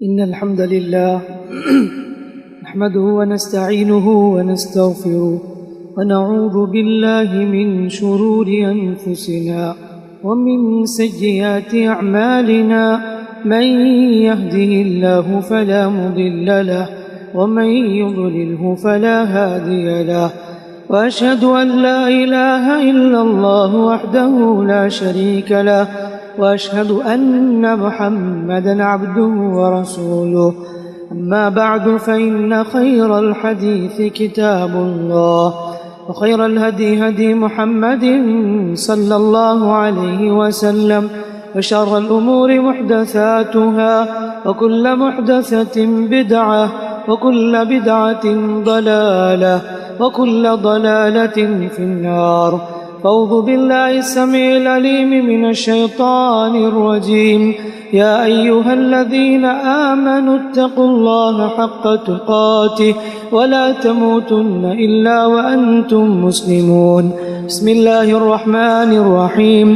إن الحمد لله نحمده ونستعينه ونستغفره ونعوذ بالله من شرور أنفسنا ومن سيئات أعمالنا من يهده الله فلا مضل له ومن يضلله فلا هادي له وأشهد أن لا إله إلا الله وحده لا شريك له وأشهد أن محمدًا عبده ورسوله أما بعد فإن خير الحديث كتاب الله وخير الهدي هدي محمد صلى الله عليه وسلم وشر الأمور محدثاتها وكل محدثة بدعة وكل بدعة ضلالة وكل ضلالة في النار. أعوذ بالله السميع العليم من الشيطان الرجيم. يا أيها الذين آمنوا اتقوا الله حق تقاته ولا تموتن إلا وأنتم مسلمون. بسم الله الرحمن الرحيم.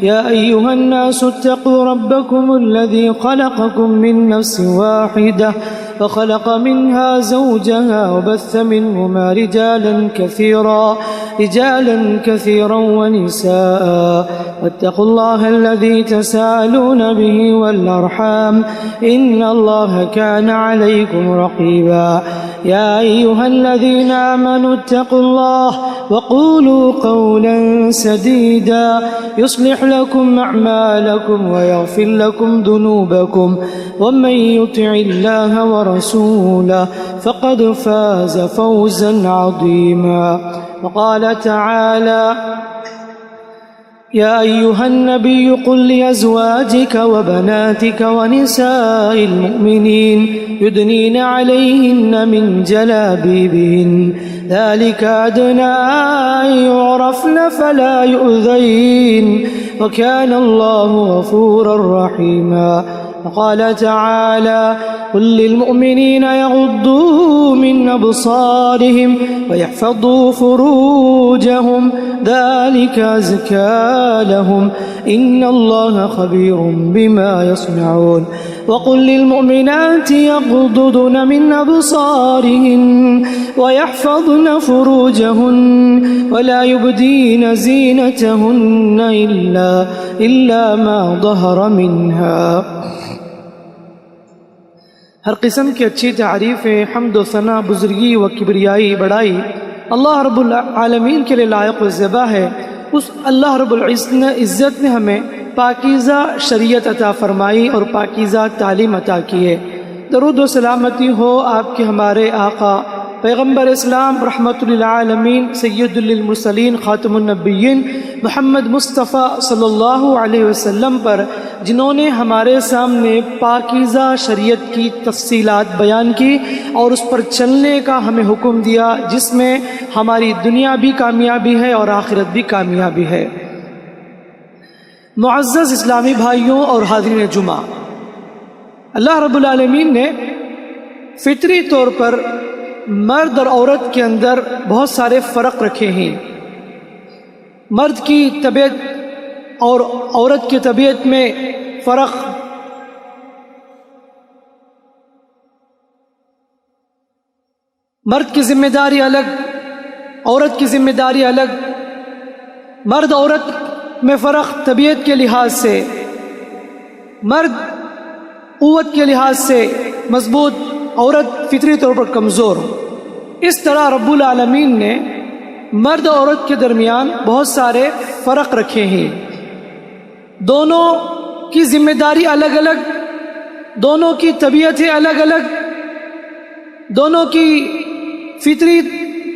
يا أيها الناس اتقوا ربكم الذي خلقكم من نفس واحدة فخلق منها زوجها وبث منهما رجالا كثيرا ونساء واتقوا الله الذي تساءلون به والأرحام إن الله كان عليكم رقيبا. يا أيها الذين آمنوا اتقوا الله وقولوا قولا سديدا يصلح لكم أعمالكم ويغفر لكم ذنوبكم ومن يطع الله ورسوله فقد فاز فوزا عظيما. وقال تعالى: يا أيها النبي قل لأزواجك وبناتك ونساء المؤمنين يدنين عليهن من جلابيبهن ذلك أدنى أن يعرفن فلا يؤذين وكان الله غفورا رحيما. وقال تعالى: قل للمؤمنين يغضوا من أبصارهم ويحفظوا فروجهم ذلك أزكى لهم إن الله خبير بما يصنعون. وقل للمؤمنات يغضضن من أبصارهن ويحفظن فروجهن ولا يبدين زينتهن إلا ما ظهر منها. ہر قسم کی اچھی تعریفیں، حمد و ثنا، بزرگی و کبریائی، بڑائی اللہ رب العالمین کے لیے لائق و زیبا ہے. اس اللہ رب العزت نے ہمیں پاکیزہ شریعت عطا فرمائی اور پاکیزہ تعلیم عطا کی ہے. درود و سلامتی ہو آپ کے ہمارے آقا پیغمبر اسلام رحمت للعالمین سید للمرسلین خاتم النبیین محمد مصطفیٰ صلی اللہ علیہ وسلم پر، جنہوں نے ہمارے سامنے پاکیزہ شریعت کی تفصیلات بیان کی اور اس پر چلنے کا ہمیں حکم دیا، جس میں ہماری دنیا بھی کامیابی ہے اور آخرت بھی کامیابی ہے. معزز اسلامی بھائیوں اور حاضرین جمعہ، اللہ رب العالمین نے فطری طور پر مرد اور عورت کے اندر بہت سارے فرق رکھے ہیں. مرد کی طبیعت اور عورت کی طبیعت میں فرق، مرد کی ذمہ داری الگ، عورت کی ذمہ داری الگ. مرد عورت میں فرق طبیعت کے لحاظ سے، مرد قوت کے لحاظ سے مضبوط، عورت فطری طور پر کمزور. اس طرح رب العالمین نے مرد اور عورت کے درمیان بہت سارے فرق رکھے ہیں. دونوں کی ذمہ داری الگ الگ، دونوں کی طبیعتیں الگ الگ، دونوں کی فطری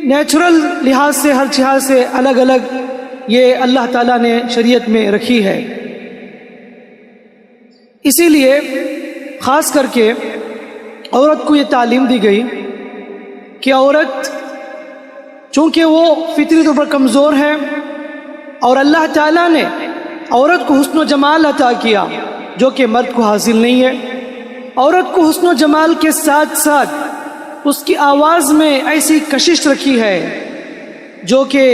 نیچرل لحاظ سے، ہر لحاظ سے الگ الگ یہ اللہ تعالیٰ نے شریعت میں رکھی ہے. اسی لیے خاص کر کے عورت کو یہ تعلیم دی گئی کہ عورت چونکہ وہ فطری طور پر کمزور ہے اور اللہ تعالیٰ نے عورت کو حسن و جمال عطا کیا جو کہ مرد کو حاصل نہیں ہے. عورت کو حسن و جمال کے ساتھ ساتھ اس کی آواز میں ایسی کشش رکھی ہے جو کہ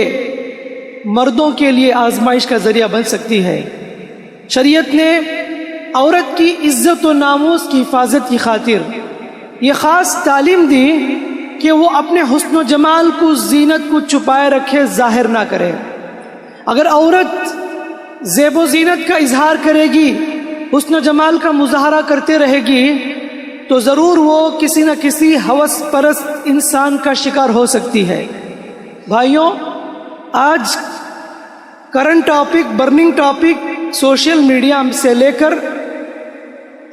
مردوں کے لیے آزمائش کا ذریعہ بن سکتی ہے. شریعت نے عورت کی عزت و ناموس کی حفاظت کی خاطر یہ خاص تعلیم دی کہ وہ اپنے حسن و جمال کو، زینت کو چھپائے رکھے، ظاہر نہ کرے۔ اگر عورت زیب و زینت کا اظہار کرے گی، حسن و جمال کا مظاہرہ کرتے رہے گی، تو ضرور وہ کسی نہ کسی ہوس پرست انسان کا شکار ہو سکتی ہے۔ بھائیوں، آج current topic, burning topic social media سے لے کر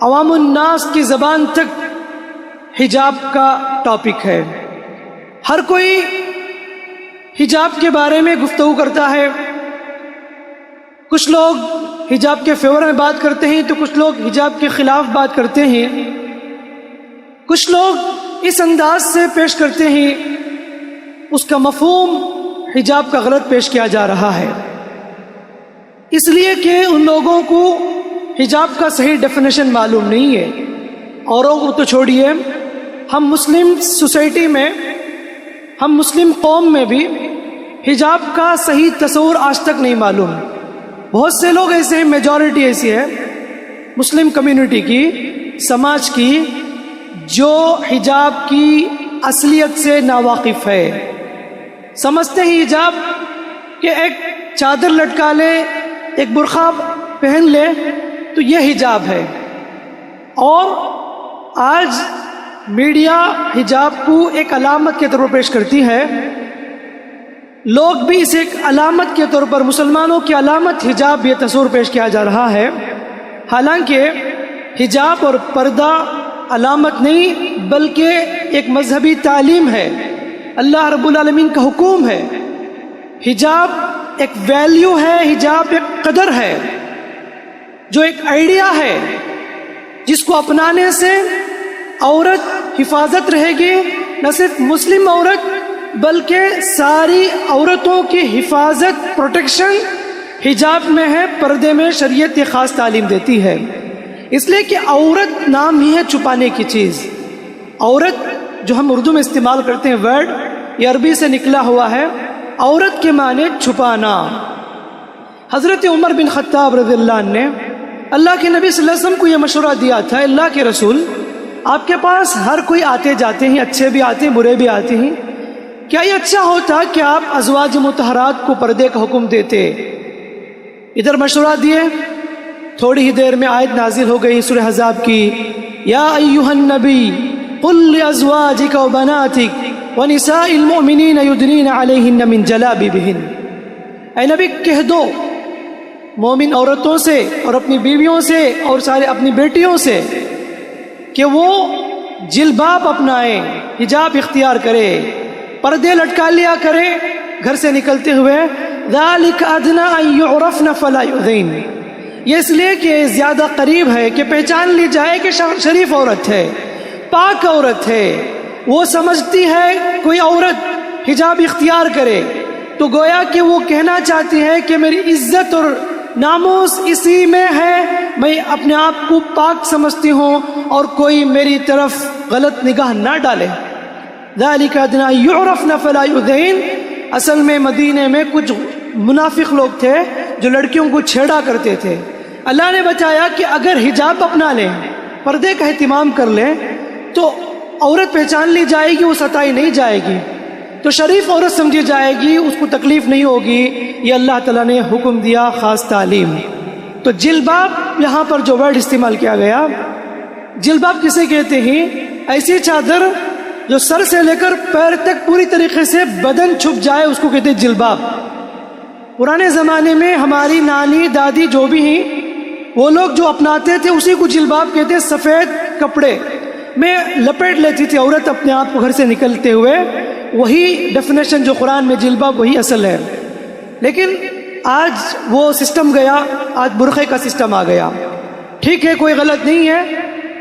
عوام الناس کی زبان تک حجاب کا ٹاپک ہے۔ ہر کوئی حجاب کے بارے میں گفتگو کرتا ہے۔ کچھ لوگ حجاب کے فیور میں بات کرتے ہیں تو کچھ لوگ حجاب کے خلاف بات کرتے ہیں۔ کچھ لوگ اس انداز سے پیش کرتے ہیں، اس کا مفہوم حجاب کا غلط پیش کیا جا رہا ہے، اس لیے کہ ان لوگوں کو حجاب کا صحیح ڈیفینیشن معلوم نہیں ہے۔ اوروں کو تو چھوڑیے، ہم مسلم سوسائٹی میں، ہم مسلم قوم میں بھی حجاب کا صحیح تصور آج تک نہیں معلوم۔ بہت سے لوگ ایسے ہیں، میجورٹی ایسی ہے مسلم کمیونٹی کی، سماج کی، جو حجاب کی اصلیت سے ناواقف ہے۔ سمجھتے ہیں حجاب کہ ایک چادر لٹکا لے، ایک برقع پہن لے تو یہ حجاب ہے، اور آج میڈیا حجاب کو ایک علامت کے طور پر پیش کرتی ہے۔ لوگ بھی اسے ایک علامت کے طور پر، مسلمانوں کی علامت حجاب، یہ تصور پیش کیا جا رہا ہے، حالانکہ حجاب اور پردہ علامت نہیں بلکہ ایک مذہبی تعلیم ہے، اللہ رب العالمین کا حکم ہے۔ حجاب ایک ویلیو ہے، حجاب ایک قدر ہے، جو ایک آئیڈیا ہے جس کو اپنانے سے عورت حفاظت رہے گی، نہ صرف مسلم عورت بلکہ ساری عورتوں کی حفاظت، پروٹیکشن حجاب میں ہے، پردے میں شریعت یہ خاص تعلیم دیتی ہے۔ اس لیے کہ عورت نام ہی ہے چھپانے کی چیز۔ عورت جو ہم اردو میں استعمال کرتے ہیں ورڈ، یہ عربی سے نکلا ہوا ہے، عورت کے معنی چھپانا۔ حضرت عمر بن خطاب رضی اللہ عنہ نے اللہ کے نبی صلی اللہ علیہ وسلم کو یہ مشورہ دیا تھا، اللہ کے رسول، آپ کے پاس ہر کوئی آتے جاتے ہیں، اچھے بھی آتے ہیں، برے بھی آتے ہیں، کیا یہ اچھا ہوتا کہ آپ ازواج مطہرات کو پردے کا حکم دیتے؟ ادھر مشورہ دیے، تھوڑی ہی دیر میں آیت نازل ہو گئی سورہ احزاب کی، یا ایھا النبی قل لازواجک وبناتک ونساء المؤمنین یدنین علیہن من جلابیبہن، اے نبی کہہ دو مومن عورتوں سے اور اپنی بیویوں سے اور سارے اپنی بیٹیوں سے کہ وہ جلباب اپنائیں، حجاب اختیار کرے، پردے لٹکا لیا کرے گھر سے نکلتے ہوئے، ذالک ادنی ان یعرفن فلا یؤذین، یہ اس لیے کہ زیادہ قریب ہے کہ پہچان لی جائے کہ شریف عورت ہے، پاک عورت ہے۔ وہ سمجھتی ہے کوئی عورت حجاب اختیار کرے تو گویا کہ وہ کہنا چاہتی ہے کہ میری عزت اور ناموس اسی میں ہے، میں اپنے آپ کو پاک سمجھتی ہوں اور کوئی میری طرف غلط نگاہ نہ ڈالے۔ ذالک ادنی یعرفن فلا یؤذین، اصل میں مدینے میں کچھ منافق لوگ تھے جو لڑکیوں کو چھیڑا کرتے تھے۔ اللہ نے بتایا کہ اگر حجاب اپنا لیں، پردے کا اہتمام کر لیں، تو عورت پہچان لی جائے گی، وہ ستائی نہیں جائے گی، تو شریف عورت سمجھی جائے گی، اس کو تکلیف نہیں ہوگی۔ یہ اللہ تعالیٰ نے حکم دیا، خاص تعلیم۔ تو جلباب یہاں پر جو ورڈ استعمال کیا گیا، جلباب کسے کہتے ہیں؟ ایسی چادر جو سر سے لے کر پیر تک پوری طریقے سے بدن چھپ جائے، اس کو کہتے ہیں جلباب۔ پرانے زمانے میں ہماری نانی دادی جو بھی ہیں، وہ لوگ جو اپناتے تھے اسی کو جلباب کہتے ہیں۔ سفید کپڑے میں لپیٹ لیتی تھی عورت اپنے آپ کو گھر سے نکلتے ہوئے، وہی ڈیفینیشن جو قرآن میں جلباب، وہی اصل ہے۔ لیکن آج وہ سسٹم گیا، آج برقعے کا سسٹم آ گیا۔ ٹھیک ہے، کوئی غلط نہیں ہے،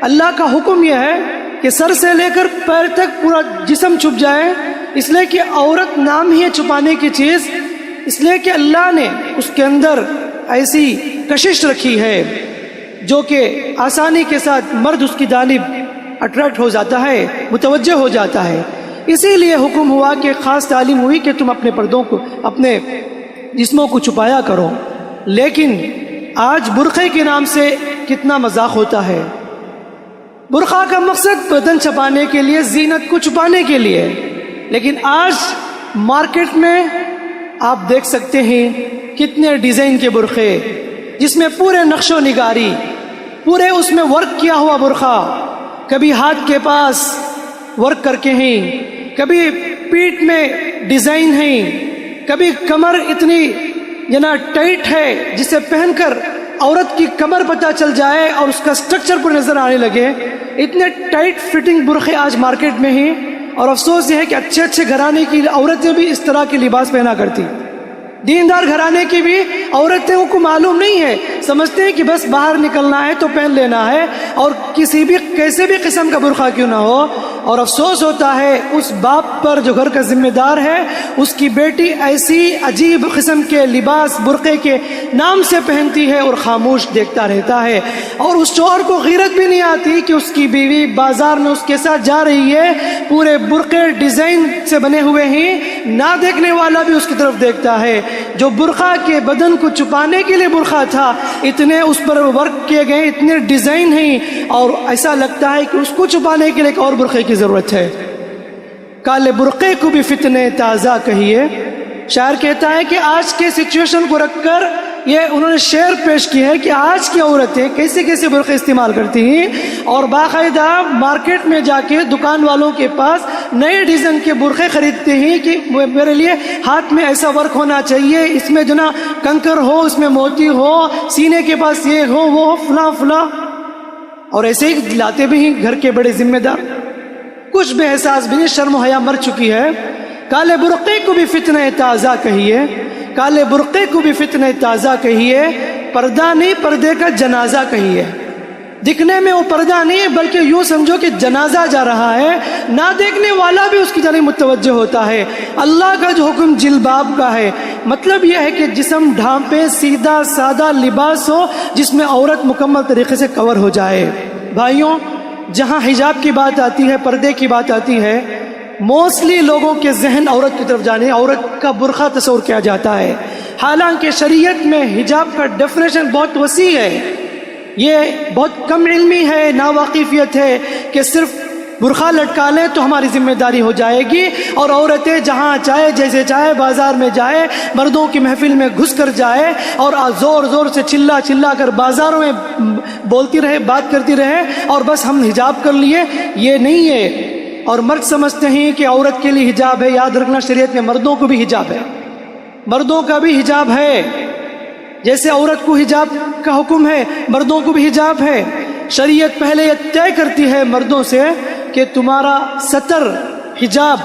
اللہ کا حکم یہ ہے کہ سر سے لے کر پیر تک پورا جسم چھپ جائے، اس لیے کہ عورت نام ہی ہے چھپانے کی چیز، اس لیے کہ اللہ نے اس کے اندر ایسی کشش رکھی ہے جو کہ آسانی کے ساتھ مرد اس کی جانب اٹریکٹ ہو جاتا ہے، متوجہ ہو جاتا ہے۔ اسی لیے حکم ہوا کہ خاص تعلیم ہوئی کہ تم اپنے پردوں کو، اپنے جسموں کو چھپایا کرو۔ لیکن آج برقعے کے نام سے کتنا مذاق ہوتا ہے۔ برقع کا مقصد بدن چھپانے کے لیے، زینت کو چھپانے کے لیے، لیکن آج مارکیٹ میں آپ دیکھ سکتے ہیں کتنے ڈیزائن کے برقعے، جس میں پورے نقش و نگاری، پورے اس میں ورک کیا ہوا برقع، کبھی ہاتھ کے پاس ورک کر کے ہیں، کبھی پیٹھ میں ڈیزائن ہیں، کبھی کمر اتنی ٹائٹ ہے جسے پہن کر عورت کی کمر پتہ چل جائے اور اس کا سٹرکچر پر نظر آنے لگے۔ اتنے ٹائٹ فٹنگ برقعے آج مارکیٹ میں ہیں، اور افسوس یہ ہے کہ اچھے اچھے گھرانے کی عورتیں بھی اس طرح کے لباس پہنا کرتی، دیندار گھرانے کی بھی عورتیں کو معلوم نہیں ہے، سمجھتے ہیں کہ بس باہر نکلنا ہے تو پہن لینا ہے، اور کسی بھی کیسے بھی قسم کا برقع کیوں نہ ہو۔ اور افسوس ہوتا ہے اس باپ پر جو گھر کا ذمہ دار ہے، اس کی بیٹی ایسی عجیب قسم کے لباس برقعے کے نام سے پہنتی ہے اور خاموش دیکھتا رہتا ہے، اور اس شوہر کو غیرت بھی نہیں آتی کہ اس کی بیوی بازار میں اس کے ساتھ جا رہی ہے، پورے برقعے ڈیزائن سے بنے ہوئے ہیں، نہ دیکھنے والا بھی اس کی طرف دیکھتا ہے۔ جو برقع کے بدن کو چھپانے کے لیے برقع تھا، اتنے اس پر ورک کیے گئے، اتنے ڈیزائن ہیں، اور ایسا لگتا ہے کہ اس کو چھپانے کے لیے ایک اور برقعے کی ضرورت ہے۔ کالے برقعے کو بھی فتنے تازہ کہیے، شاعر کہتا ہے کہ آج کے سچویشن کو رکھ کر یہ انہوں نے شعر پیش کی ہے کہ آج کی عورتیں کیسے کیسے برقعے استعمال کرتی ہیں، اور باقاعدہ مارکیٹ میں جا کے دکان والوں کے پاس نئے ڈیزائن کے برقعے خریدتے ہیں کہ میرے لیے ہاتھ میں ایسا ورک ہونا چاہیے، اس میں کنکر ہو، اس میں موتی ہو، سینے کے پاس یہ ہو، وہ ہو، فلاں فلاں، اور ایسے ہی لاتے بھی ہیں گھر کے بڑے ذمہ دار۔ کچھ بے احساس بھی نہیں، شرم و حیا مر چکی ہے۔ کالے برقعے کو بھی فتنہ تازہ کہیے، کالے برقعے کو بھی فتنہ تازہ کہیے، پردہ نہیں پردے کا جنازہ کہیے۔ دکھنے میں وہ پردہ نہیں ہے، بلکہ یوں سمجھو کہ جنازہ جا رہا ہے، نہ دیکھنے والا بھی اس کی جانب متوجہ ہوتا ہے۔ اللہ کا جو حکم جلباب کا ہے، مطلب یہ ہے کہ جسم ڈھانپے، سیدھا سادہ لباس ہو جس میں عورت مکمل طریقے سے کور ہو جائے۔ بھائیوں، جہاں حجاب کی بات آتی ہے، پردے کی بات آتی ہے، موسٹلی لوگوں کے ذہن عورت کی طرف جانے، عورت کا برقع تصور کیا جاتا ہے، حالانکہ شریعت میں حجاب کا ڈیفینیشن بہت وسیع ہے۔ یہ بہت کم علمی ہے، ناواقفیت ہے کہ صرف برقع لٹکا لیں تو ہماری ذمہ داری ہو جائے گی، اور عورتیں جہاں چاہے جیسے چاہے بازار میں جائے، مردوں کی محفل میں گھس کر جائے اور زور زور سے چلا چلا کر بازاروں میں بولتی رہے، بات کرتی رہے، اور بس ہم حجاب کر لیے، یہ نہیں ہے۔ اور مرد سمجھتے ہیں کہ عورت کے لیے حجاب ہے، یاد رکھنا شریعت میں مردوں کو بھی حجاب ہے، مردوں کا بھی حجاب ہے، جیسے عورت کو حجاب کا حکم ہے مردوں کو بھی حجاب ہے۔ شریعت پہلے یہ طے کرتی ہے مردوں سے کہ تمہارا ستر، حجاب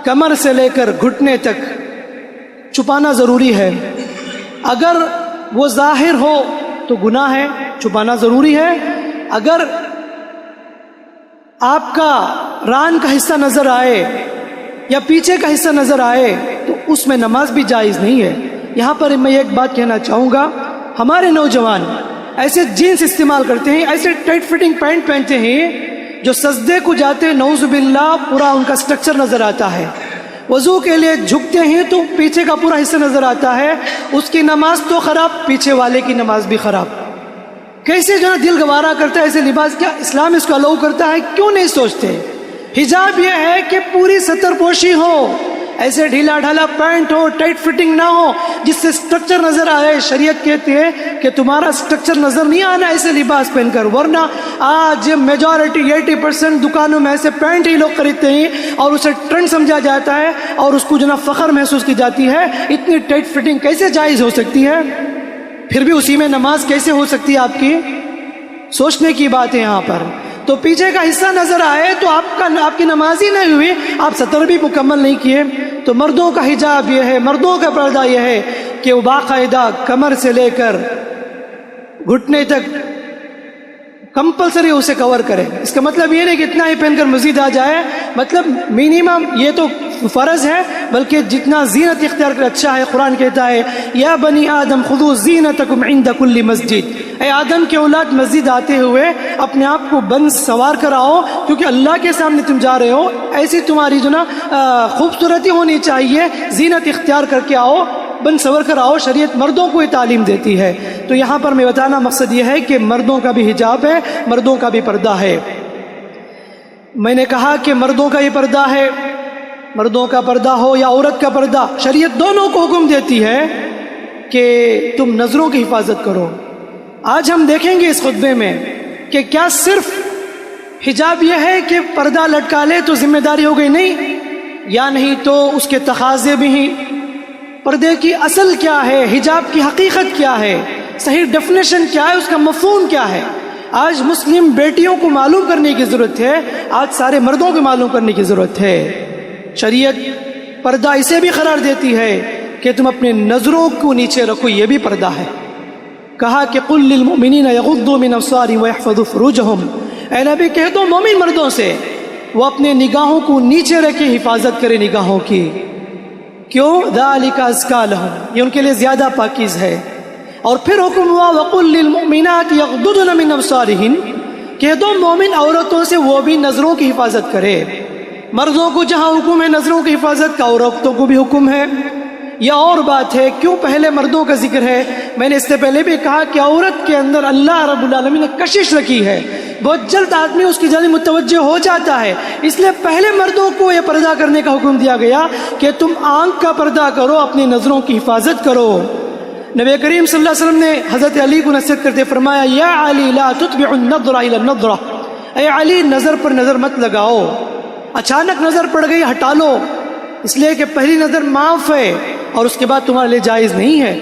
کمر سے لے کر گھٹنے تک چھپانا ضروری ہے، اگر وہ ظاہر ہو تو گناہ ہے، چھپانا ضروری ہے۔ اگر آپ کا ران کا حصہ نظر آئے یا پیچھے کا حصہ نظر آئے تو اس میں نماز بھی جائز نہیں ہے۔ یہاں پر میں ایک بات کہنا چاہوں گا، ہمارے نوجوان ایسے جینس استعمال کرتے ہیں، ایسے ٹائٹ فٹنگ پینٹ پہنتے ہیں جو سجدے کو جاتے نعوذ باللہ پورا ان کا سٹرکچر نظر آتا ہے، وضو کے لیے جھکتے ہیں تو پیچھے کا پورا حصہ نظر آتا ہے، اس کی نماز تو خراب، پیچھے والے کی نماز بھی خراب۔ کیسے دل گوارا کرتا ہے ایسے لباس؟ کیا اسلام اس کو الاؤ کرتا ہے؟ کیوں نہیں سوچتے؟ حجاب یہ ہے کہ پوری ستر پوشی ہو، ایسے ڈھیلا ڈھالا پینٹ ہو، ٹائٹ فٹنگ نہ ہو جس سے سٹرکچر نظر آئے۔ شریعت کہتی ہے کہ تمہارا سٹرکچر نظر نہیں آنا ایسے لباس پہن کر، ورنہ آج میجورٹی 80% دکانوں میں ایسے پینٹ ہی لوگ خریدتے ہیں اور اسے ٹرینڈ سمجھا جاتا ہے اور اس کو فخر محسوس کی جاتی ہے۔ اتنی ٹائٹ فٹنگ کیسے جائز ہو سکتی ہے؟ پھر بھی اسی میں نماز کیسے ہو سکتی ہے؟ آپ کی سوچنے کی بات ہے یہاں پر۔ تو پیچھے کا حصہ نظر آئے تو آپ کی نماز ہی نہیں ہوئی، آپ ستر بھی مکمل نہیں کیے۔ تو مردوں کا حجاب یہ ہے، مردوں کا پردہ یہ ہے کہ وہ باقاعدہ کمر سے لے کر گھٹنے تک کمپلسری اسے کور کرے۔ اس کا مطلب یہ نہیں کہ اتنا ہی پہن کر مزید آ جائے، مطلب منیمم یہ تو فرض ہے، بلکہ جتنا زینت اختیار کر اچھا ہے۔ قرآن کہتا ہے یا بنی آدم خذوا زینتکم عند کل مسجد، اے آدم کے اولاد مسجد آتے ہوئے اپنے آپ کو بند سوار کر آؤ، کیونکہ اللہ کے سامنے تم جا رہے ہو، ایسی تمہاری خوبصورتی ہونی چاہیے، زینت اختیار کر کے آؤ۔ بن سور کر آؤ. شریعت مردوں کو یہ تعلیم دیتی ہے. تو یہاں پر میں بتانا مقصد یہ ہے کہ مردوں کا بھی حجاب ہے, مردوں کا بھی پردہ ہے. میں نے کہا کہ مردوں کا یہ پردہ ہے, مردوں کا پردہ ہو یا عورت کا پردہ, شریعت دونوں کو حکم دیتی ہے کہ تم نظروں کی حفاظت کرو. آج ہم دیکھیں گے اس خطبے میں کہ کیا صرف حجاب یہ ہے کہ پردہ لٹکا لے تو ذمہ داری ہو گئی, نہیں, یا نہیں تو اس کے تقاضے بھی ہیں. پردے کی اصل کیا ہے, حجاب کی حقیقت کیا ہے, صحیح ڈیفینیشن کیا ہے, اس کا مفہوم کیا ہے. آج مسلم بیٹیوں کو معلوم کرنے کی ضرورت ہے, آج سارے مردوں کو معلوم کرنے کی ضرورت ہے. شریعت پردہ اسے بھی قرار دیتی ہے کہ تم اپنے نظروں کو نیچے رکھو, یہ بھی پردہ ہے. کہا کہ قل للمؤمنین یغضوا من ابصارهم ویحفظوا فروجهم, اے نبی کہہ دو مومن مردوں سے وہ اپنے نگاہوں کو نیچے رکھے, حفاظت کرے نگاہوں کی. کیوں؟ ذالک ازکا لہم, یہ ان کے لیے زیادہ پاکیز ہے. اور پھر حکم ہوا وقل للمؤمنات یغضضن من ابصارهن, کہہ دو مومن عورتوں سے وہ بھی نظروں کی حفاظت کرے. مردوں کو جہاں حکم ہے نظروں کی حفاظت کا, عورتوں کو بھی حکم ہے. یہ اور بات ہے کیوں پہلے مردوں کا ذکر ہے. میں نے اس سے پہلے بھی کہا کہ عورت کے اندر اللہ رب العالمین نے کشش رکھی ہے, بہت جلد آدمی اس کی جانب متوجہ ہو جاتا ہے, اس لیے پہلے مردوں کو یہ پردہ کرنے کا حکم دیا گیا کہ تم آنکھ کا پردہ کرو, اپنی نظروں کی حفاظت کرو. نبی کریم صلی اللہ علیہ وسلم نے حضرت علی کو نصیحت کرتے فرمایا یا علی لا تتبع النظر الى النظرہ, اے علی نظر پر نظر مت لگاؤ. اچانک نظر پڑ گئی ہٹا لو, اس لیے کہ پہلی نظر معاف ہے اور اس کے بعد تمہارے لیے جائز نہیں ہے.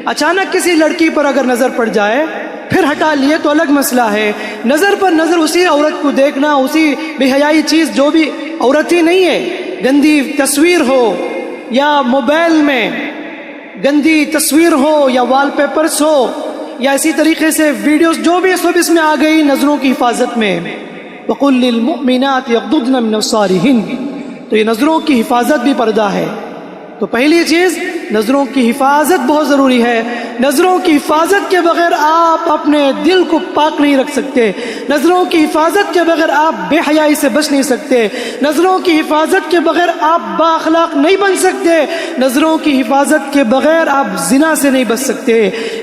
اچانک کسی لڑکی پر اگر نظر پڑ جائے پھر ہٹا لیے تو الگ مسئلہ ہے. نظر پر نظر, اسی عورت کو دیکھنا, اسی بے حیائی چیز جو بھی عورت ہی نہیں ہے, گندی تصویر ہو یا موبائل میں گندی تصویر ہو یا وال پیپرز ہو یا اسی طریقے سے ویڈیوز, جو بھی سب اس میں آ گئی نظروں کی حفاظت میں. وَقُلْ لِلْمُؤْمِنَاتِ يَغْضُضْنَ مِنْ أَبْصَارِهِنَّ, تو یہ نظروں کی حفاظت بھی پردہ ہے. تو پہلی چیز نظروں کی حفاظت بہت ضروری ہے. نظروں کی حفاظت کے بغیر آپ اپنے دل کو پاک نہیں رکھ سکتے. نظروں کی حفاظت کے بغیر آپ بے حیائی سے بچ نہیں سکتے. نظروں کی حفاظت کے بغیر آپ با اخلاق نہیں بن سکتے. نظروں کی حفاظت کے بغیر آپ زنا سے نہیں بچ سکتے.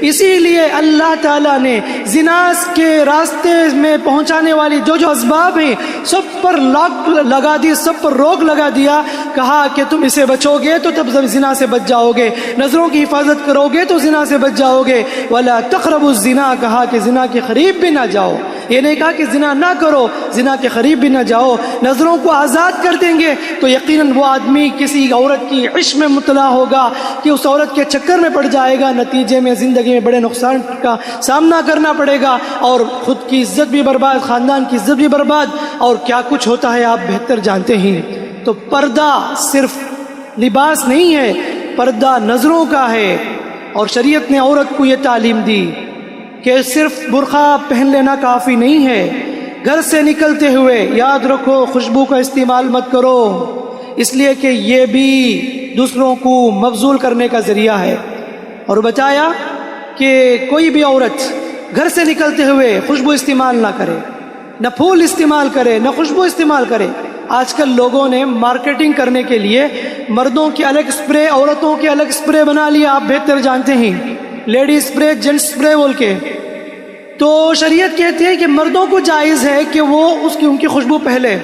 اسی لیے اللہ تعالیٰ نے زنا کے راستے میں پہنچانے والی جو جو اسباب ہیں سب پر لاک لگا دی, سب پر روک لگا دیا. کہا کہ تم اسے بچو گے تو تب زنا سے بچ جاؤ گے, نظروں کی حفاظت کرو گے تو زنا سے بچ جاؤ گے. وَلَا تَقْرَبُوا الزِّنَا, کہا کہ زنا کے قریب بھی نہ جاؤ. یہ نہیں کہا کہ زنا نہ کرو, زنا کے قریب بھی نہ جاؤ. نظروں کو آزاد کر دیں گے تو یقیناً وہ آدمی کسی عورت کی عشق میں مبتلا ہوگا کہ اس عورت کے چکر میں پڑ جائے گا, نتیجے میں زندگی میں بڑے نقصان کا سامنا کرنا پڑے گا اور خود کی عزت بھی برباد, خاندان کی عزت بھی برباد, اور کیا کچھ ہوتا ہے آپ بہتر جانتے ہیں. تو پردہ صرف لباس نہیں ہے, پردہ نظروں کا ہے. اور شریعت نے عورت کو یہ تعلیم دی کہ صرف برقع پہن لینا کافی نہیں ہے. گھر سے نکلتے ہوئے یاد رکھو خوشبو کا استعمال مت کرو, اس لیے کہ یہ بھی دوسروں کو مبذول کرنے کا ذریعہ ہے. اور بتایا کہ کوئی بھی عورت گھر سے نکلتے ہوئے خوشبو استعمال نہ کرے, نہ پھول استعمال کرے, نہ خوشبو استعمال کرے. آج کل لوگوں نے مارکیٹنگ کرنے کے لیے مردوں کی الگ اسپرے, عورتوں کے الگ اسپرے بنا لیا. آپ بہتر جانتے ہیں, لیڈی اسپرے, جینٹ اسپرے بول کے. تو شریعت کہتی ہے کہ مردوں کو جائز ہے کہ وہ ان کی خوشبو پہلے,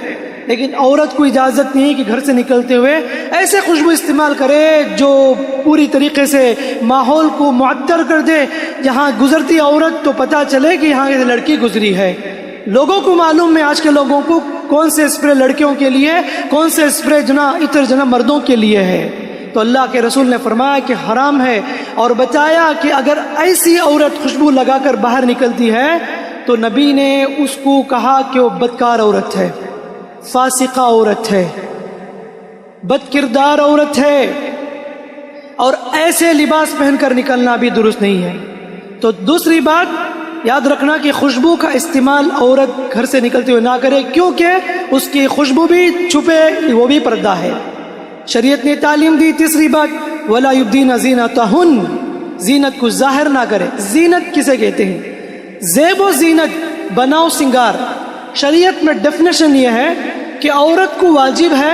لیکن عورت کو اجازت نہیں کہ گھر سے نکلتے ہوئے ایسے خوشبو استعمال کرے جو پوری طریقے سے ماحول کو معطر کر دے. جہاں گزرتی عورت تو پتہ چلے کہ یہاں یہ لڑکی گزری ہے. لوگوں کو معلوم ہے, آج کے لوگوں کو, کون سے اسپرے لڑکیوں کے لیے, کون سے اسپرے عطر مردوں کے لیے ہے. تو اللہ کے رسول نے فرمایا کہ حرام ہے, اور بتایا کہ اگر ایسی عورت خوشبو لگا کر باہر نکلتی ہے تو نبی نے اس کو کہا کہ وہ بدکار عورت ہے, فاسقہ عورت ہے, بد کردار عورت ہے, اور ایسے لباس پہن کر نکلنا بھی درست نہیں ہے. تو دوسری بات یاد رکھنا کہ خوشبو کا استعمال عورت گھر سے نکلتے ہوئے نہ کرے, کیونکہ اس کی خوشبو بھی چھپے, وہ بھی پردہ ہے. شریعت نے تعلیم دی. تیسری بات وَلَا يُبْدِينَ زِينَتَهُنَّ, زینت کو ظاہر نہ کرے. زینت کسے کہتے ہیں؟ زیب و زینت, بناؤ سنگار. شریعت میں ڈیفینیشن یہ ہے کہ عورت کو واجب ہے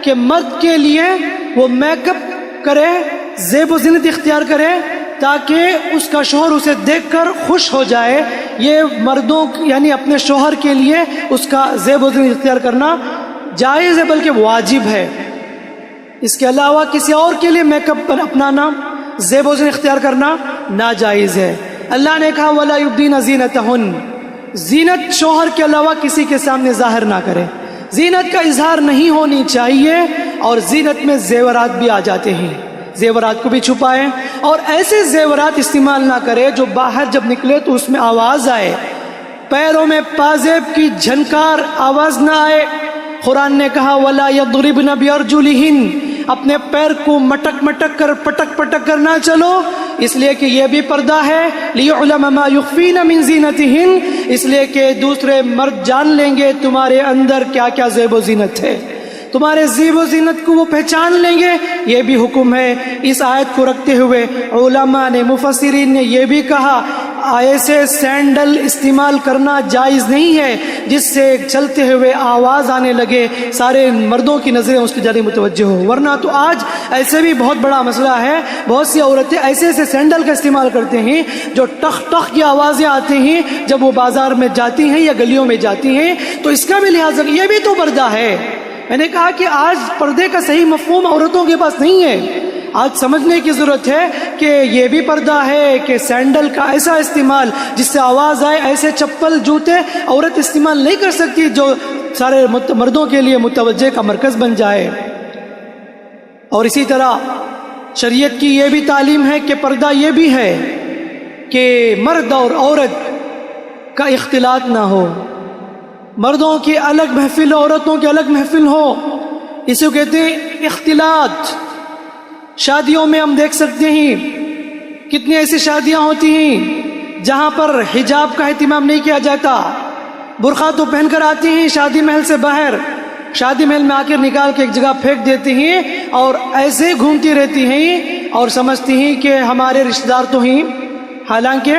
کہ مرد کے لیے وہ میک اپ کرے, زیب و زینت اختیار کرے تاکہ اس کا شوہر اسے دیکھ کر خوش ہو جائے. یہ مردوں یعنی اپنے شوہر کے لیے اس کا زیب و زینت اختیار کرنا جائز ہے بلکہ واجب ہے. اس کے علاوہ کسی اور کے لیے میک اپ اپنانا، زیب و زینت اختیار کرنا ناجائز ہے. اللہ نے کہا وَلَا يُبْدِينَ زِينَتَهُنَّ، زینت شوہر کے علاوہ کسی کے سامنے ظاہر نہ کرے. زینت کا اظہار نہیں ہونی چاہیے، اور زینت میں زیورات بھی آ جاتے ہیں، زیورات کو بھی چھپائے، اور ایسے زیورات استعمال نہ کرے جو باہر جب نکلے تو اس میں آواز آئے. پیروں میں پازیب کی جھنکار آواز نہ آئے. قرآن نے کہا وَلَا يَضْرِبْنَ بِأَرْجُلِهِنَّ، اپنے پیر کو مٹک مٹک کر پٹک پٹک کر نہ چلو، اس لیے کہ یہ بھی پردہ ہے. لِيُعْلَمَ مَا يُخْفِينَ مِن زِينَتِهِنَّ، اس لیے کہ دوسرے مرد جان لیں گے تمہارے اندر کیا کیا زیب و زینت ہے، تمہارے زیب و زینت کو وہ پہچان لیں گے. یہ بھی حکم ہے. اس آیت کو رکھتے ہوئے علماء نے، مفسرین نے یہ بھی کہا ایسے سینڈل استعمال کرنا جائز نہیں ہے جس سے چلتے ہوئے آواز آنے لگے، سارے مردوں کی نظریں اس کی جانب متوجہ ہو. ورنہ تو آج ایسے بھی بہت بڑا مسئلہ ہے، بہت سی عورتیں ایسے ایسے سینڈل کا استعمال کرتے ہیں جو ٹخ ٹخ کی آوازیں آتی ہیں جب وہ بازار میں جاتی ہیں یا گلیوں میں جاتی ہیں. تو اس کا بھی لحاظ، یہ بھی تو پردہ ہے. میں نے کہا کہ آج پردے کا صحیح مفہوم عورتوں کے پاس نہیں ہے. آج سمجھنے کی ضرورت ہے کہ یہ بھی پردہ ہے کہ سینڈل کا ایسا استعمال جس سے آواز آئے، ایسے چپل جوتے عورت استعمال نہیں کر سکتی جو سارے مردوں کے لیے متوجہ کا مرکز بن جائے. اور اسی طرح شریعت کی یہ بھی تعلیم ہے کہ پردہ یہ بھی ہے کہ مرد اور عورت کا اختلاط نہ ہو، مردوں کی الگ محفل، عورتوں کی الگ محفل ہو. اسے کہتے ہیں اختلاط. شادیوں میں ہم دیکھ سکتے ہیں کتنی ایسی شادیاں ہوتی ہیں جہاں پر حجاب کا اہتمام نہیں کیا جاتا. برقع تو پہن کر آتی ہیں شادی محل سے باہر، شادی محل میں آ کر نکال کے ایک جگہ پھینک دیتی ہیں اور ایسے گھومتی رہتی ہیں اور سمجھتی ہیں کہ ہمارے رشتہ دار تو ہیں. حالانکہ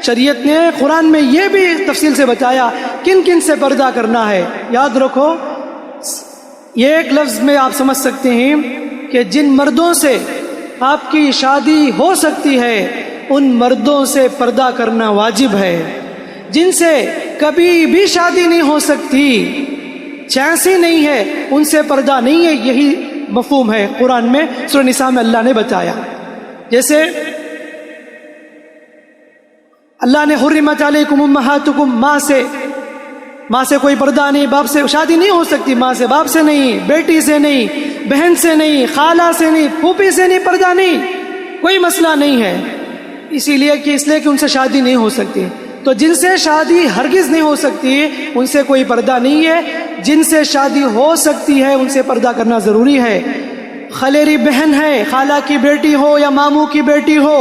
شریعت نے قرآن میں یہ بھی تفصیل سے بتایا کن کن سے پردہ کرنا ہے. یاد رکھو، یہ ایک لفظ میں آپ سمجھ سکتے ہیں کہ جن مردوں سے آپ کی شادی ہو سکتی ہے ان مردوں سے پردہ کرنا واجب ہے. جن سے کبھی بھی شادی نہیں ہو سکتی، چانس ہی نہیں ہے، ان سے پردہ نہیں ہے. یہی مفہوم ہے قرآن میں سورہ نساء میں اللہ نے بتایا. جیسے اللہ نے حرمت علیکم امہاتکم، ماں سے کوئی پردہ نہیں، باپ سے شادی نہیں ہو سکتی، ماں سے، باپ سے نہیں، بیٹی سے نہیں، بہن سے نہیں، خالہ سے نہیں، پھوپھی سے نہیں، پردہ نہیں، کوئی مسئلہ نہیں ہے. اسی لیے کہ ان سے شادی نہیں ہو سکتی. تو جن سے شادی ہرگز نہیں ہو سکتی ان سے کوئی پردہ نہیں ہے. جن سے شادی ہو سکتی ہے ان سے پردہ کرنا ضروری ہے. خلیری بہن ہے، خالہ کی بیٹی ہو یا ماموں کی بیٹی ہو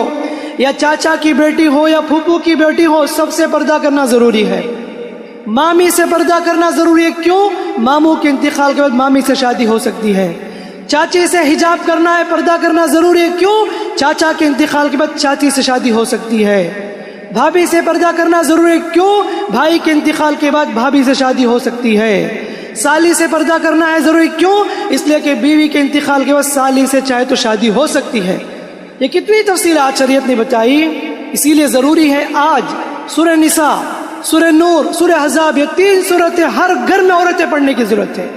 یا چاچا کی بیٹی ہو یا پھوپھو کی بیٹی ہو، سب سے پردہ کرنا ضروری ہے. مامی سے پردہ کرنا ضروری ہے. کیوں؟ ماموں کے انتقال کے بعد مامی سے شادی ہو سکتی ہے. چاچی سے حجاب کرنا ہے، پردہ کرنا ضروری ہے. کیوں؟ چاچا کے انتقال کے بعد چاچی سے شادی ہو سکتی ہے. بھابھی سے پردہ کرنا ضروری ہے. کیوں؟ بھائی کے انتقال کے بعد بھابھی سے شادی ہو سکتی ہے. سالی سے پردہ کرنا ہے ضروری. کیوں؟ اس لیے کہ بیوی کے انتقال کے بعد سالی سے چاہے تو شادی ہو سکتی ہے. یہ کتنی تفصیلات شریعت نے بتائی. اسی لیے ضروری ہے آج سورہ نساء، سورہ نور، سورہ احزاب، یہ 3 صورتیں ہر گھر میں عورتیں پڑھنے کی ضرورت ہے.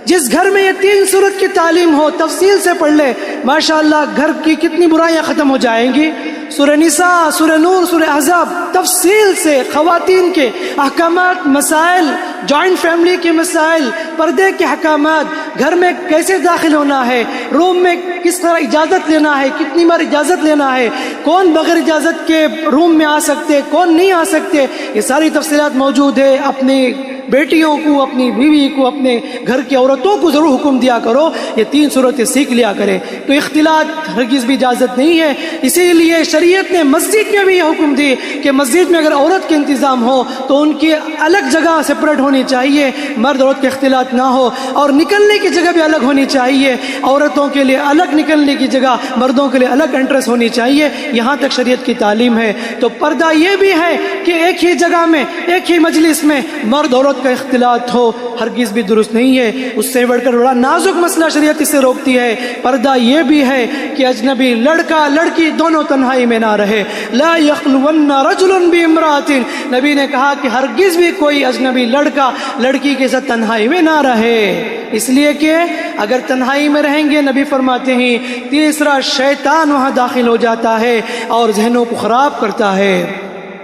جس گھر میں یہ 3 صورت کی تعلیم ہو، تفصیل سے پڑھ لے، ماشاءاللہ گھر کی کتنی برائیاں ختم ہو جائیں گی. سورہ نساء، سورہ نور، سورہ احزاب تفصیل سے خواتین کے احکامات، مسائل، جوائنٹ فیملی کے مسائل، پردے کے احکامات، گھر میں کیسے داخل ہونا ہے، روم میں کس طرح اجازت لینا ہے، کتنی بار اجازت لینا ہے، کون بغیر اجازت کے روم میں آ سکتے، کون نہیں آ سکتے، یہ ساری تفصیلات موجود ہے. اپنی بیٹیوں کو، اپنی بیوی کو، اپنے گھر کی عورتوں کو ضرور حکم دیا کرو یہ 3 صورتیں سیکھ لیا کرے. تو اختلاط ہرگز بھی اجازت نہیں ہے. اسی لیے شریعت نے مسجد میں بھی یہ حکم دی کہ مسجد میں اگر عورت کے انتظام ہو تو ان کی الگ جگہ سپریٹ ہونی چاہیے، مرد عورت کے اختلاط نہ ہو. اور نکلنے کی جگہ بھی الگ ہونی چاہیے، عورتوں کے لیے الگ نکلنے کی جگہ، مردوں کے لیے الگ انٹرس ہونی چاہیے. یہاں تک شریعت کی تعلیم ہے. تو پردہ یہ بھی ہے کہ ایک ہی جگہ میں ایک ہی مجلس میں مرد عورت کا اختلاط ہو ہرگز بھی درست نہیں ہے. اس سے بڑھ کر بڑا نازک مسئلہ شریعت اسے روکتی ہے. پردہ یہ بھی ہے کہ اجنبی لڑکا لڑکی دونوں تنہائی میں نہ رہے. لا یخلون رجل بامرأۃ، نبی نے کہا کہ ہرگز بھی کوئی اجنبی لڑکا لڑکی کے ساتھ تنہائی میں نہ رہے، اس لیے کہ اگر تنہائی میں رہیں گے نبی فرماتے ہیں تیسرا شیطان وہاں داخل ہو جاتا ہے اور ذہنوں کو خراب کرتا ہے.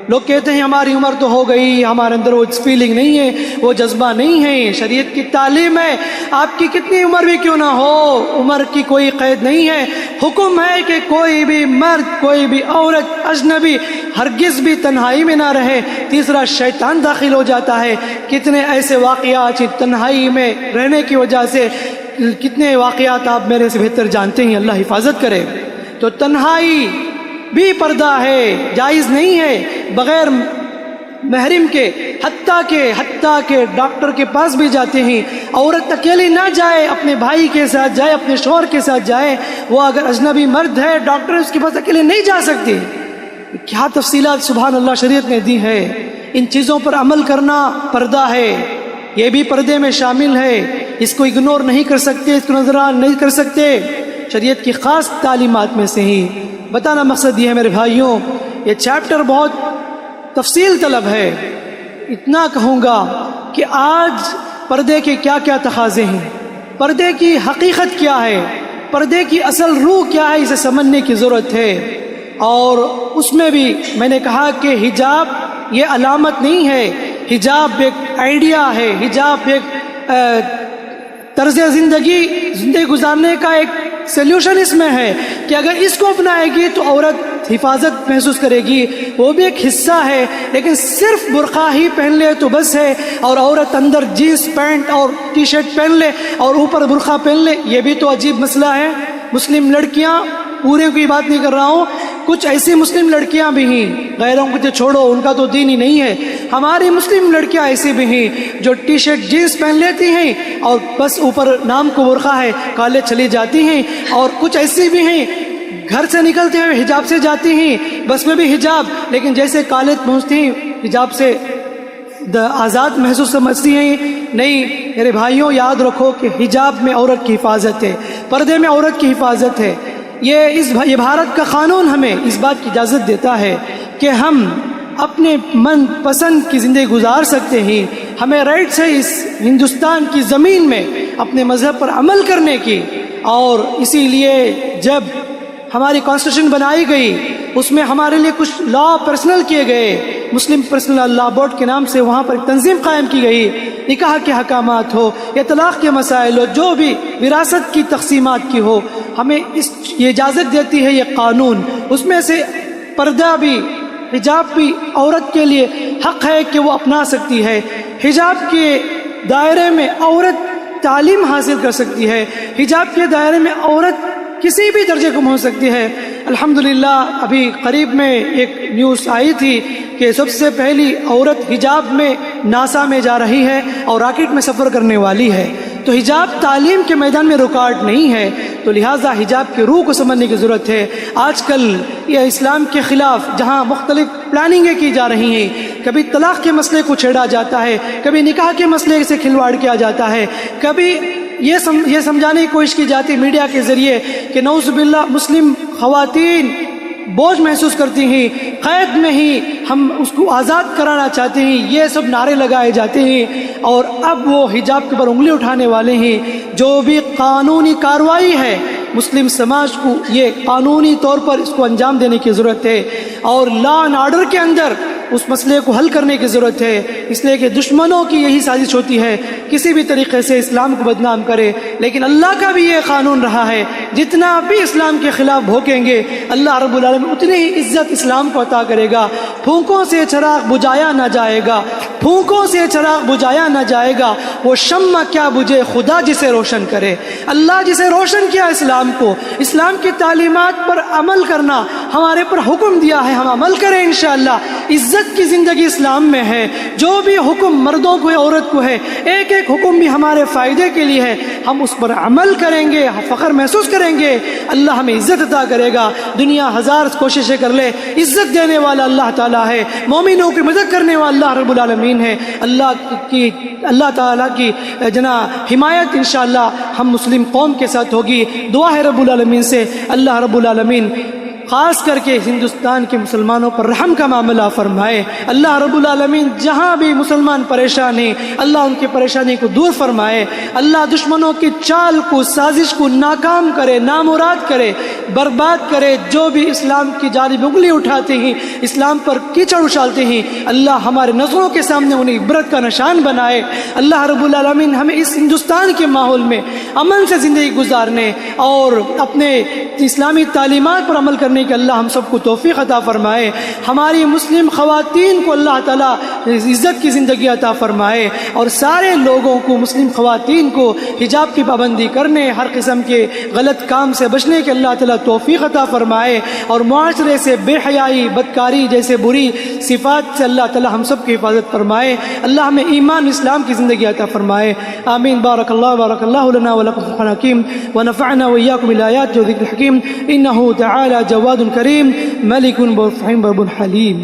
لوگ کہتے ہیں ہماری عمر تو ہو گئی، ہمارے اندر وہ فیلنگ نہیں ہے، وہ جذبہ نہیں ہے. شریعت کی تعلیم ہے آپ کی کتنی عمر بھی کیوں نہ ہو، عمر کی کوئی قید نہیں ہے. حکم ہے کہ کوئی بھی مرد کوئی بھی عورت اجنبی ہرگز بھی تنہائی میں نہ رہے. تیسرا شیطان داخل ہو جاتا ہے. کتنے ایسے واقعات تنہائی میں رہنے کی وجہ سے، کتنے واقعات آپ میرے سے بہتر جانتے ہیں، اللہ حفاظت کرے. تو تنہائی بھی پردہ ہے، جائز نہیں ہے بغیر محرم کے. حتیٰ کہ ڈاکٹر کے پاس بھی جاتے ہیں عورت اکیلی نہ جائے، اپنے بھائی کے ساتھ جائے، اپنے شوہر کے ساتھ جائے. وہ اگر اجنبی مرد ہے ڈاکٹر اس کے پاس اکیلے نہیں جا سکتی. کیا تفصیلات سبحان اللہ شریعت نے دی ہے. ان چیزوں پر عمل کرنا پردہ ہے، یہ بھی پردے میں شامل ہے. اس کو اگنور نہیں کر سکتے، اس کو نظر انداز نہیں کر سکتے. شریعت کی خاص تعلیمات میں سے ہی بتانا مقصد یہ ہے میرے بھائیوں، یہ چیپٹر بہت تفصیل طلب ہے. اتنا کہوں گا کہ آج پردے کے کیا کیا تقاضے ہیں، پردے کی حقیقت کیا ہے، پردے کی اصل روح کیا ہے، اسے سمجھنے کی ضرورت ہے. اور اس میں بھی میں نے کہا کہ حجاب یہ علامت نہیں ہے، حجاب ایک آئیڈیا ہے، حجاب ایک طرز زندگی گزارنے کا ایک سلیوشن اس میں ہے کہ اگر اس کو اپنائے گی تو عورت حفاظت محسوس کرے گی. وہ بھی ایک حصہ ہے، لیکن صرف برقع ہی پہن لے تو بس ہے، اور عورت اندر جینس پینٹ اور ٹی شرٹ پہن لے اور اوپر برقع پہن لے، یہ بھی تو عجیب مسئلہ ہے. مسلم لڑکیاں، پورے کی بات نہیں کر رہا ہوں، کچھ ایسی مسلم لڑکیاں بھی ہیں، غیروں کو تو چھوڑو ان کا تو دین ہی نہیں ہے، ہماری مسلم لڑکیاں ایسی بھی ہیں جو ٹی شرٹ جینس پہن لیتی ہیں اور بس اوپر نام کو برقع ہے کالج چلی جاتی ہیں. اور کچھ ایسی بھی ہیں گھر سے نکلتے ہوئے حجاب سے جاتی ہیں، بس میں بھی حجاب، لیکن جیسے کالج پہنچتی ہیں حجاب سے آزاد محسوس سمجھتی ہیں. نہیں میرے بھائیوں، یاد رکھو کہ حجاب میں عورت کی حفاظت ہے، پردے میں عورت کی حفاظت ہے. یہ بھارت کا قانون ہمیں اس بات کی اجازت دیتا ہے کہ ہم اپنے من پسند کی زندگی گزار سکتے ہیں. ہمیں رائٹس ہے اس ہندوستان کی زمین میں اپنے مذہب پر عمل کرنے کی. اور اسی لیے جب ہماری کانسٹیٹیوشن بنائی گئی اس میں ہمارے لیے کچھ لا پرسنل کیے گئے، مسلم پرسنل لا بورڈ کے نام سے وہاں پر ایک تنظیم قائم کی گئی. نکاح کے حکامات ہو یا طلاق کے مسائل ہو، جو بھی وراثت کی تقسیمات کی ہو، ہمیں یہ اجازت دیتی ہے یہ قانون. اس میں سے پردہ بھی، حجاب بھی عورت کے لیے حق ہے کہ وہ اپنا سکتی ہے. حجاب کے دائرے میں عورت تعلیم حاصل کر سکتی ہے، حجاب کے دائرے میں عورت کسی بھی درجے کو پہنچ سکتی ہے. الحمدللہ ابھی قریب میں ایک نیوز آئی تھی کہ سب سے پہلی عورت حجاب میں ناسا میں جا رہی ہے اور راکٹ میں سفر کرنے والی ہے. تو حجاب تعلیم کے میدان میں رکاوٹ نہیں ہے، تو لہٰذا حجاب کی روح کو سمجھنے کی ضرورت ہے. آج کل یہ اسلام کے خلاف جہاں مختلف پلاننگیں کی جا رہی ہیں، کبھی طلاق کے مسئلے کو چھیڑا جاتا ہے، کبھی نکاح کے مسئلے سے کھلواڑ کیا جاتا ہے، کبھی یہ سمجھانے کی کوشش کی جاتی ہے میڈیا کے ذریعے کہ نعوذ باللہ مسلم خواتین بوجھ محسوس کرتی ہیں، قید میں ہی ہم اس کو آزاد کرانا چاہتے ہیں، یہ سب نعرے لگائے جاتے ہیں. اور اب وہ حجاب کے اوپر انگلی اٹھانے والے ہیں. جو بھی قانونی کارروائی ہے مسلم سماج کو یہ قانونی طور پر اس کو انجام دینے کی ضرورت ہے، اور لا اینڈ آرڈر کے اندر اس مسئلے کو حل کرنے کی ضرورت ہے. اس لیے کہ دشمنوں کی یہی سازش ہوتی ہے کسی بھی طریقے سے اسلام کو بدنام کرے، لیکن اللہ کا بھی یہ قانون رہا ہے جتنا بھی اسلام کے خلاف بھوکیں گے اللہ رب العالمین اتنی ہی عزت اسلام کو عطا کرے گا. پھونکوں سے چراغ بجھایا نہ جائے گا، پھونکوں سے چراغ بجھایا نہ جائے گا، وہ شمع کیا بجھے خدا جسے روشن کرے. اللہ جسے روشن کیا اسلام کو، اسلام کی تعلیمات پر عمل کرنا ہمارے پر حکم دیا ہے، ہم عمل کریں انشاءاللہ. عزت کی زندگی اسلام میں ہے. جو بھی حکم مردوں کو ہے عورت کو ہے، ایک ایک حکم بھی ہمارے فائدے کے لیے ہے، ہم اس پر عمل کریں گے، فخر محسوس کریں کریں گے اللہ ہمیں عزت عطا کرے گا. دنیا ہزار کوششیں کر لے، عزت دینے والا اللہ تعالیٰ ہے، مومنوں کی مدد کرنے والا اللہ رب العالمین ہے. اللہ تعالیٰ کی حمایت انشاءاللہ ہم مسلم قوم کے ساتھ ہوگی. دعا ہے رب العالمین سے اللہ رب العالمین خاص کر کے ہندوستان کے مسلمانوں پر رحم کا معاملہ فرمائے. اللہ رب العالمین جہاں بھی مسلمان پریشان ہیں اللہ ان کی پریشانی کو دور فرمائے. اللہ دشمنوں کی چال کو، سازش کو ناکام کرے، نامراد کرے، برباد کرے. جو بھی اسلام کی جانب انگلی اٹھاتے ہیں، اسلام پر کیچڑ اچھالتے ہیں، اللہ ہمارے نظروں کے سامنے انہیں عبرت کا نشان بنائے. اللہ رب العالمین ہمیں اس ہندوستان کے ماحول میں امن سے زندگی گزارنے اور اپنے اسلامی تعلیمات پر عمل کرنے کہ اللہ ہم سب کو توفیق عطا فرمائے. ہماری مسلم خواتین کو اللہ تعالیٰ عزت کی زندگی عطا فرمائے اور سارے لوگوں کو، مسلم خواتین کو حجاب کی پابندی کرنے، ہر قسم کے غلط کام سے بچنے کے اللہ تعالیٰ توفیق عطا فرمائے اور معاشرے سے بے حیائی، بدکاری جیسے بری صفات سے اللہ تعالیٰ ہم سب کی حفاظت فرمائے. اللہ ہمیں ایمان اسلام کی زندگی عطا فرمائے. آمین. بارک اللہ لنا ولکم فی القرآن الحکیم ونفعنا وإياكم بالآیات والذکر الحکیم. انہ تعالی جواد کریم ملک برحیم رب حلیم.